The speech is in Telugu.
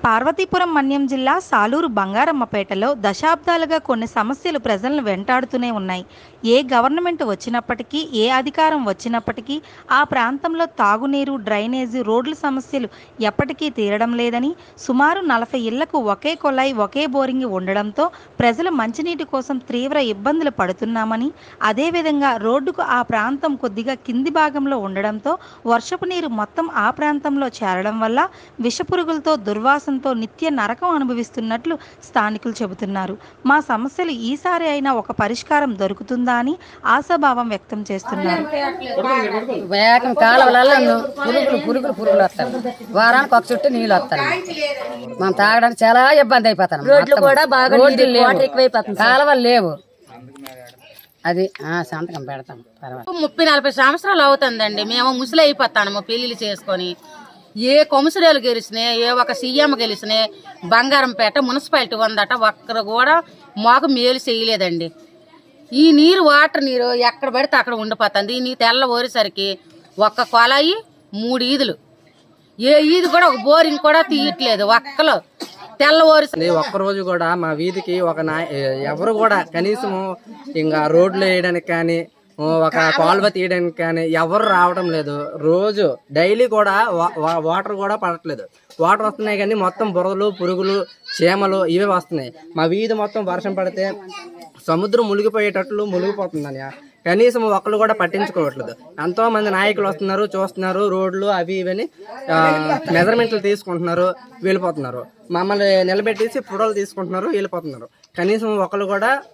పార్వతీపురం మన్యం జిల్లా సాలూరు బంగారమ్మపేటలో దశాబ్దాలుగా కొన్ని సమస్యలు ప్రజలను వెంటాడుతూనే ఉన్నాయి. ఏ గవర్నమెంట్ వచ్చినప్పటికీ, ఏ అధికారం వచ్చినప్పటికీ ఆ ప్రాంతంలో తాగునీరు, డ్రైనేజీ, రోడ్ల సమస్యలు ఎప్పటికీ తీరడం లేదని, సుమారు 40 ఇళ్లకు ఒకే కొలాయి, ఒకే బోరింగ్ ఉండడంతో ప్రజలు మంచినీటి కోసం తీవ్ర ఇబ్బందులు పడుతున్నామని, అదేవిధంగా రోడ్డుకు ఆ ప్రాంతం కొద్దిగా కింది భాగంలో ఉండడంతో వర్షపు నీరు మొత్తం ఆ ప్రాంతంలో చేరడం వల్ల విషపురుగులతో, దుర్వాసనతో నిత్య నరకం అనుభవిస్తున్నట్లు స్థానికులు చెబుతున్నారు. మా సమస్యలు ఈసారి అయినా ఒక పరిష్కారం దొరుకుతుందా అని ఆశాభావం వ్యక్తం చేస్తున్నారు. కాలువలలో పురుగులు వస్తాయి. వారానికి ఒక చుట్టూ నీళ్ళు వస్తాయి. మనం తాగడానికి చాలా ఇబ్బంది అయిపోతాం. రోడ్లు కూడా బాగా కాలువలు లేవు. అది సంతకం పెడతాం. 30-40 సంవత్సరాలు అవుతుందండి. మేము ముసలి అయిపోతాము పెళ్లిళ్ళు చేసుకొని. ఏ కొమసరేలు గెలిచినాయి, ఏ ఒక సీఎం గెలిచినాయి, బంగారంపేట మున్సిపాలిటీ ఉందట, ఒక్కరు కూడా మాకు మేలు చేయలేదండి. ఈ నీరు వాటర్ నీరు ఎక్కడ పడితే అక్కడ ఉండిపోతుంది. ఈ నీరు తెల్లవోరేసరికి ఒక్క కొలాయి 3 ఈదులు, ఏ ఈది కూడా ఒక బోరింగ్ కూడా తీయట్లేదు. ఒక్కలు తెల్లవోరేసరికి ఒక్కరోజు కూడా మా వీధికి ఎవరు కూడా కనీసం ఇంకా రోడ్లు వేయడానికి కానీ, ఒక కాలువ తీయడానికి కానీ ఎవరు రావడం లేదు. రోజు డైలీ కూడా వాటర్ కూడా పడట్లేదు. వాటర్ వస్తున్నాయి కానీ మొత్తం బురదలు, పురుగులు, చీమలు ఇవే వస్తున్నాయి. మా వీధి మొత్తం వర్షం పడితే సముద్రం మునిగిపోయేటట్లు మునిగిపోతుందని కనీసం ఒక్కళ్ళు కూడా పట్టించుకోవట్లేదు. ఎంతో మంది నాయకులు వస్తున్నారు, చూస్తున్నారు, రోడ్లు అవి ఇవని మెజర్మెంట్లు తీసుకుంటున్నారు, వెళ్ళిపోతున్నారు. మమ్మల్ని నిలబెట్టేసి ఫోటోలు తీసుకుంటున్నారు, వెళ్ళిపోతున్నారు. కనీసం ఒకళ్ళు కూడా